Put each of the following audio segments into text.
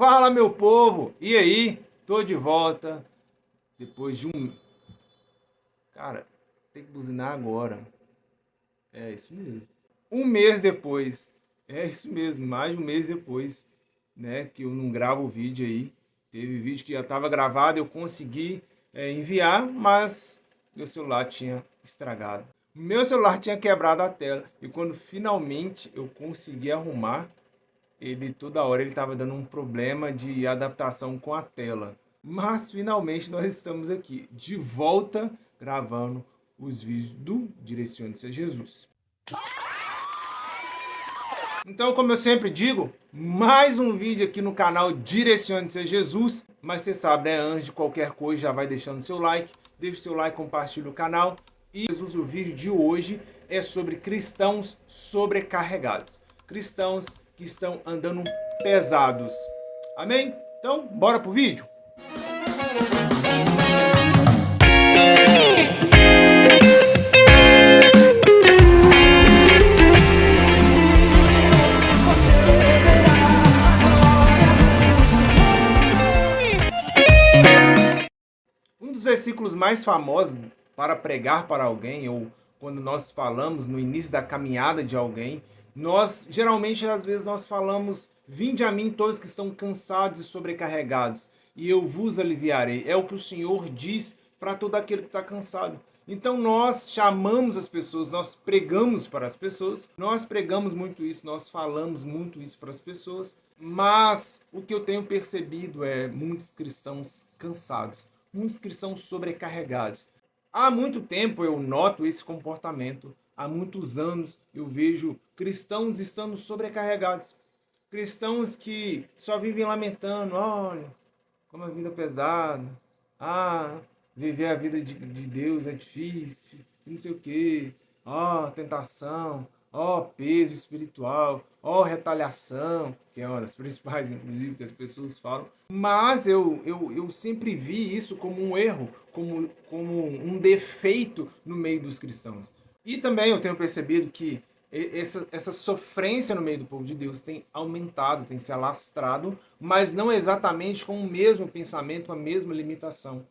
Fala, meu povo! E aí? Tô de volta depois de um. Cara, tem que buzinar agora. É isso mesmo. Um mês depois. É isso mesmo, mais de um mês depois, né? Que eu não gravo o vídeo aí. Teve vídeo que já estava gravado, eu consegui enviar, mas meu celular tinha estragado. Meu celular tinha quebrado a tela. E quando finalmente eu consegui arrumar, ele toda hora ele estava dando um problema de adaptação com a tela. Mas finalmente nós estamos aqui, de volta, gravando os vídeos do Direcione-se a Jesus. Então, como eu sempre digo, mais um vídeo aqui no canal Direcione-se a Jesus. Mas você sabe, né? Antes de qualquer coisa, já vai deixando seu like. Deixa o seu like, compartilha o canal. E Jesus, o vídeo de hoje é sobre cristãos sobrecarregados. Cristãos que estão andando pesados. Amém? Então, bora pro vídeo? Um dos versículos mais famosos para pregar para alguém, ou quando nós falamos no início da caminhada de alguém, nós geralmente às vezes nós falamos: vinde a mim todos que estão cansados e sobrecarregados, e eu vos aliviarei. É o que o Senhor diz para todo aquele que está cansado. Então nós chamamos as pessoas, nós pregamos para as pessoas, nós pregamos muito isso, nós falamos muito isso para as pessoas, mas o que eu tenho percebido é muitos cristãos cansados, muitos cristãos sobrecarregados. Há muito tempo eu noto esse comportamento, há muitos anos eu vejo cristãos estando sobrecarregados, cristãos que só vivem lamentando: olha, como a vida é pesada, viver a vida de Deus é difícil, não sei o quê, tentação, peso espiritual, retaliação, que é uma das principais, inclusive, que as pessoas falam. Mas eu sempre vi isso como um erro, como um defeito no meio dos cristãos. E também eu tenho percebido que essa sofrência no meio do povo de Deus tem aumentado, tem se alastrado, mas não exatamente com o mesmo pensamento, com a mesma limitação.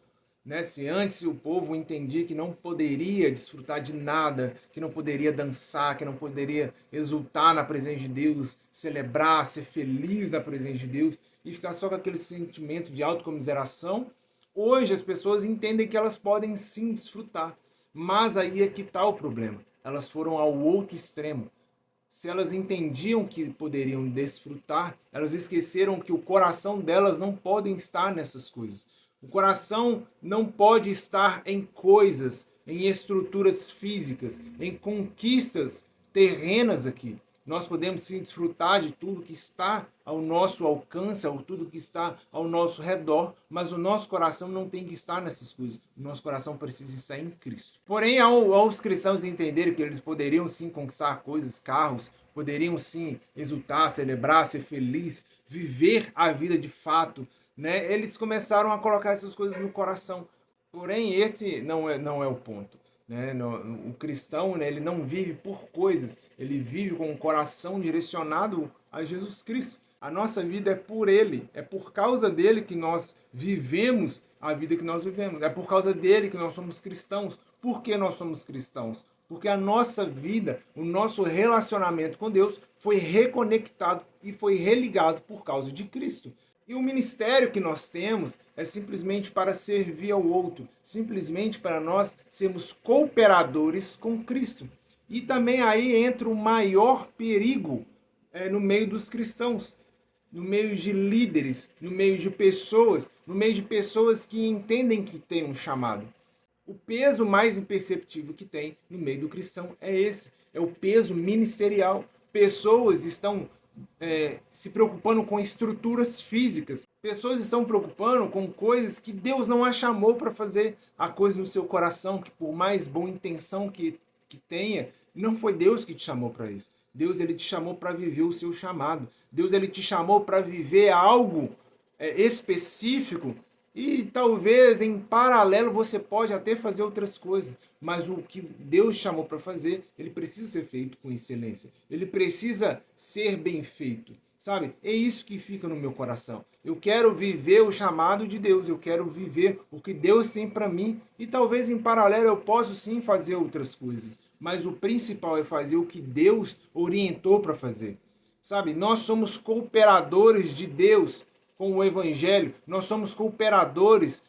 Né? Se antes o povo entendia que não poderia desfrutar de nada, que não poderia dançar, que não poderia exultar na presença de Deus, celebrar, ser feliz na presença de Deus e ficar só com aquele sentimento de autocomiseração, hoje as pessoas entendem que elas podem sim desfrutar. Mas aí é que está o problema. Elas foram ao outro extremo. Se elas entendiam que poderiam desfrutar, elas esqueceram que o coração delas não pode estar nessas coisas. O coração não pode estar em coisas, em estruturas físicas, em conquistas terrenas aqui. Nós podemos sim desfrutar de tudo que está ao nosso alcance, ou tudo que está ao nosso redor, mas o nosso coração não tem que estar nessas coisas. O nosso coração precisa estar em Cristo. Porém, aos cristãos entenderem que eles poderiam sim conquistar coisas, carros, poderiam sim exultar, celebrar, ser feliz, viver a vida de fato, né? Eles começaram a colocar essas coisas no coração. Porém, esse não é o ponto. Né? O cristão, né, ele não vive por coisas, ele vive com o coração direcionado a Jesus Cristo. A nossa vida é por Ele, é por causa dele que nós vivemos a vida que nós vivemos, é por causa dele que nós somos cristãos. Por que nós somos cristãos? Porque a nossa vida, o nosso relacionamento com Deus foi reconectado e foi religado por causa de Cristo. E o ministério que nós temos é simplesmente para servir ao outro, simplesmente para nós sermos cooperadores com Cristo. E também aí entra o maior perigo no meio dos cristãos, no meio de líderes, no meio de pessoas que entendem que tem um chamado. O peso mais imperceptível que tem no meio do cristão é esse, é o peso ministerial. Pessoas estão se preocupando com estruturas físicas. Pessoas estão preocupando com coisas que Deus não a chamou para fazer. A coisa no seu coração, que por mais boa intenção que tenha, não foi Deus que te chamou para isso. Deus ele te chamou para viver o seu chamado. Deus ele te chamou para viver algo específico. E talvez em paralelo você pode até fazer outras coisas, mas o que Deus chamou para fazer, ele precisa ser feito com excelência. Ele precisa ser bem feito. Sabe? É isso que fica no meu coração. Eu quero viver o chamado de Deus, eu quero viver o que Deus tem para mim e talvez em paralelo eu possa sim fazer outras coisas, mas o principal é fazer o que Deus orientou para fazer. Sabe? Nós somos cooperadores de Deus com o Evangelho, nós somos cooperadores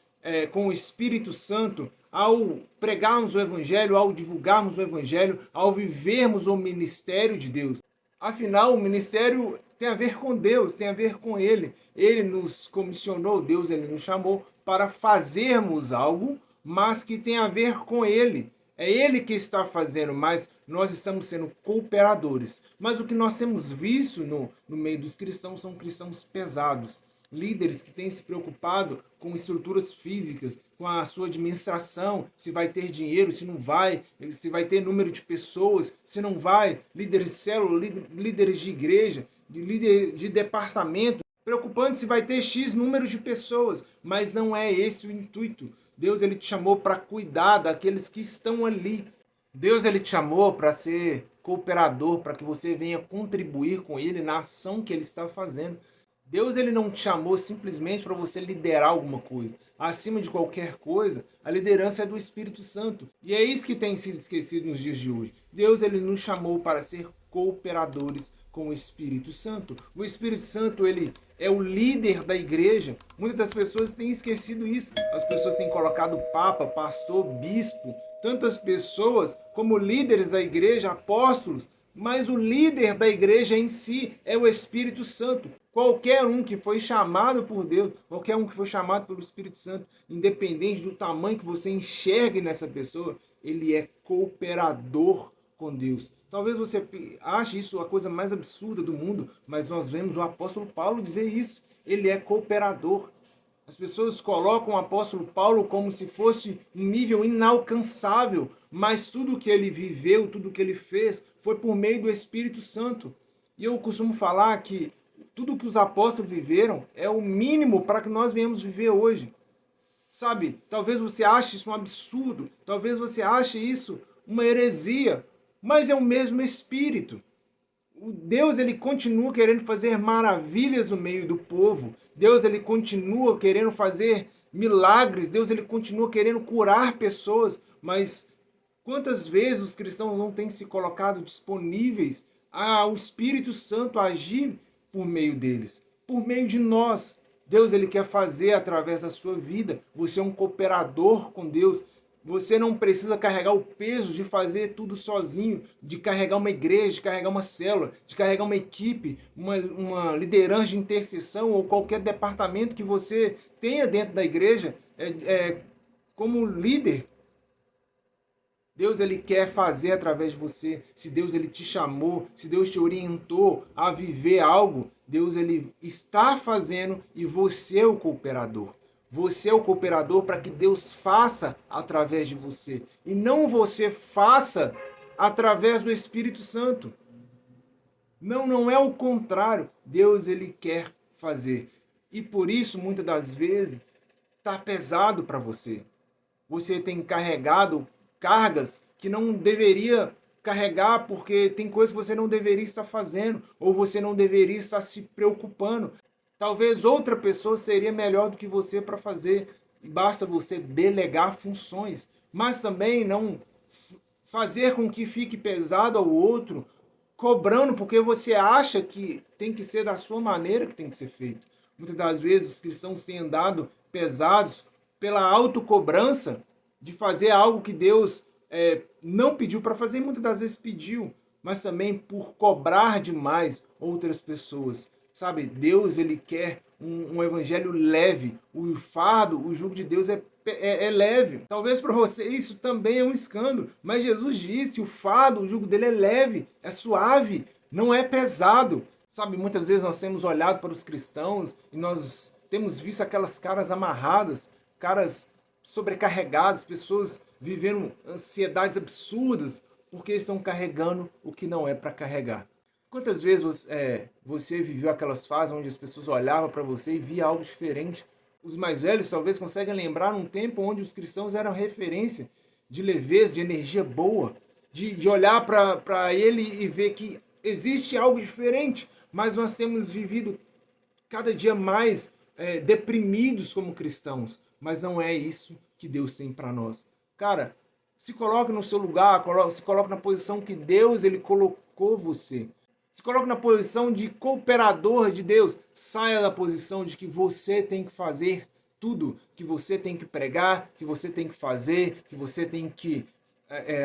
com o Espírito Santo ao pregarmos o Evangelho, ao divulgarmos o Evangelho, ao vivermos o ministério de Deus. Afinal, o ministério tem a ver com Deus, tem a ver com Ele. Ele nos comissionou, Deus ele nos chamou para fazermos algo, mas que tem a ver com Ele. É Ele que está fazendo, mas nós estamos sendo cooperadores. Mas o que nós temos visto no meio dos cristãos são cristãos pesados. Líderes que têm se preocupado com estruturas físicas, com a sua administração, se vai ter dinheiro, se não vai, se vai ter número de pessoas, se não vai, líderes de célula, líderes de igreja, líder de departamento, preocupante se vai ter X número de pessoas, mas não é esse o intuito. Deus ele te chamou para cuidar daqueles que estão ali. Deus ele te chamou para ser cooperador, para que você venha contribuir com ele na ação que ele está fazendo. Deus ele não te chamou simplesmente para você liderar alguma coisa. Acima de qualquer coisa, a liderança é do Espírito Santo. E é isso que tem sido esquecido nos dias de hoje. Deus ele nos chamou para ser cooperadores com o Espírito Santo. O Espírito Santo ele é o líder da igreja. Muitas das pessoas têm esquecido isso. As pessoas têm colocado papa, pastor, bispo, tantas pessoas como líderes da igreja, apóstolos, mas o líder da igreja em si é o Espírito Santo. Qualquer um que foi chamado por Deus, qualquer um que foi chamado pelo Espírito Santo, independente do tamanho que você enxergue nessa pessoa, ele é cooperador com Deus. Talvez você ache isso a coisa mais absurda do mundo, mas nós vemos o apóstolo Paulo dizer isso. Ele é cooperador. As pessoas colocam o apóstolo Paulo como se fosse um nível inalcançável, mas tudo que ele viveu, tudo que ele fez, foi por meio do Espírito Santo. E eu costumo falar que tudo que os apóstolos viveram é o mínimo para que nós venhamos viver hoje. Sabe, talvez você ache isso um absurdo, talvez você ache isso uma heresia, mas é o mesmo Espírito. O Deus ele continua querendo fazer maravilhas no meio do povo. Deus ele continua querendo fazer milagres. Deus ele continua querendo curar pessoas. Mas quantas vezes os cristãos não têm se colocado disponíveis ao Espírito Santo agir por meio deles, por meio de nós? Deus ele quer fazer através da sua vida. Você é um cooperador com Deus. Você não precisa carregar o peso de fazer tudo sozinho, de carregar uma igreja, de carregar uma célula, de carregar uma equipe, uma liderança de intercessão ou qualquer departamento que você tenha dentro da igreja como líder. Deus ele quer fazer através de você. Se Deus ele te chamou, se Deus te orientou a viver algo, Deus ele está fazendo e você é o cooperador. Você é o cooperador para que Deus faça através de você. E não você faça através do Espírito Santo. Não é o contrário. Deus ele quer fazer. E por isso, muitas das vezes, está pesado para você. Você tem carregado cargas que não deveria carregar porque tem coisas que você não deveria estar fazendo ou você não deveria estar se preocupando. Talvez outra pessoa seria melhor do que você para fazer. E basta você delegar funções. Mas também não fazer com que fique pesado ao outro, cobrando porque você acha que tem que ser da sua maneira que tem que ser feito. Muitas das vezes os cristãos têm andado pesados pela autocobrança de fazer algo que Deus não pediu para fazer, muitas das vezes pediu, mas também por cobrar demais outras pessoas. Sabe, Deus ele quer um evangelho leve. O fardo, o jugo de Deus é leve. Talvez para você isso também é um escândalo. Mas Jesus disse, o fardo, o jugo dele é leve, é suave, não é pesado. Sabe, muitas vezes nós temos olhado para os cristãos e nós temos visto aquelas caras amarradas, caras sobrecarregadas, pessoas vivendo ansiedades absurdas porque estão carregando o que não é para carregar. Quantas vezes você viveu aquelas fases onde as pessoas olhavam para você e via algo diferente? Os mais velhos talvez conseguem lembrar um tempo onde os cristãos eram referência de leveza, de energia boa, de olhar para ele e ver que existe algo diferente. mas nós temos vivido cada dia mais deprimidos como cristãos. Mas não é isso que Deus tem para nós. Cara, se coloque no seu lugar, se coloque na posição que Deus ele colocou você. Se coloque na posição de cooperador de Deus. Saia da posição de que você tem que fazer tudo, que você tem que pregar, que você tem que fazer, que você tem que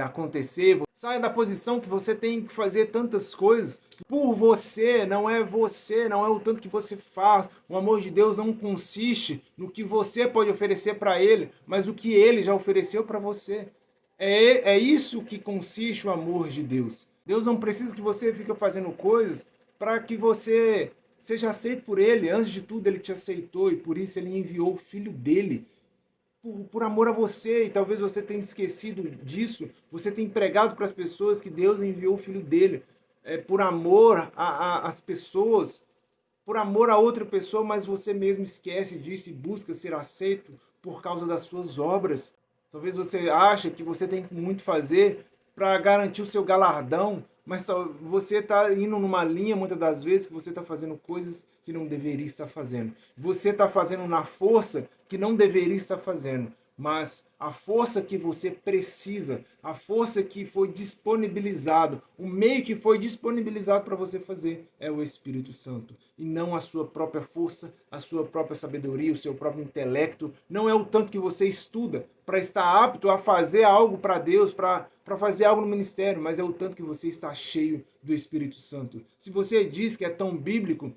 acontecer. Saia da posição que você tem que fazer tantas coisas. Por você, não é o tanto que você faz. O amor de Deus não consiste no que você pode oferecer para Ele, mas o que Ele já ofereceu para você. É isso que consiste o amor de Deus. Deus não precisa que você fique fazendo coisas para que você seja aceito por Ele. Antes de tudo, Ele te aceitou e por isso Ele enviou o Filho dele. Por amor a você, e talvez você tenha esquecido disso, você tem pregado para as pessoas que Deus enviou o Filho dele por amor às pessoas, por amor a outra pessoa, mas você mesmo esquece disso e busca ser aceito por causa das suas obras. Talvez você ache que você tem muito fazer para garantir o seu galardão, mas você está indo numa linha, muitas das vezes, que você está fazendo coisas que não deveria estar fazendo. Você está fazendo na força que não deveria estar fazendo. Mas a força que você precisa, a força que foi disponibilizado, o meio que foi disponibilizado para você fazer é o Espírito Santo. E não a sua própria força, a sua própria sabedoria, o seu próprio intelecto. Não é o tanto que você estuda para estar apto a fazer algo para Deus, para fazer algo no ministério, mas é o tanto que você está cheio do Espírito Santo. Se você diz que é tão bíblico,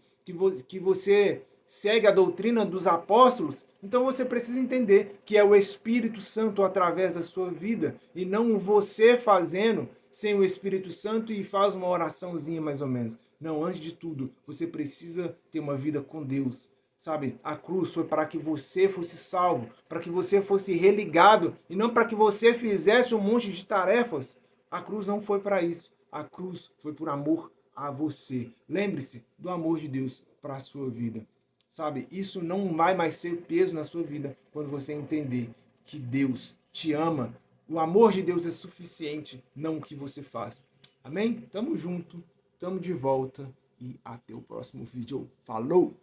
que você segue a doutrina dos apóstolos, então você precisa entender que é o Espírito Santo através da sua vida e não você fazendo sem o Espírito Santo e faz uma oraçãozinha mais ou menos. Não, antes de tudo, você precisa ter uma vida com Deus. Sabe, a cruz foi para que você fosse salvo, para que você fosse religado e não para que você fizesse um monte de tarefas. A cruz não foi para isso. A cruz foi por amor a você. Lembre-se do amor de Deus para a sua vida. Sabe, isso não vai mais ser peso na sua vida quando você entender que Deus te ama. O amor de Deus é suficiente, não o que você faz. Amém? Tamo junto, tamo de volta e até o próximo vídeo. Falou!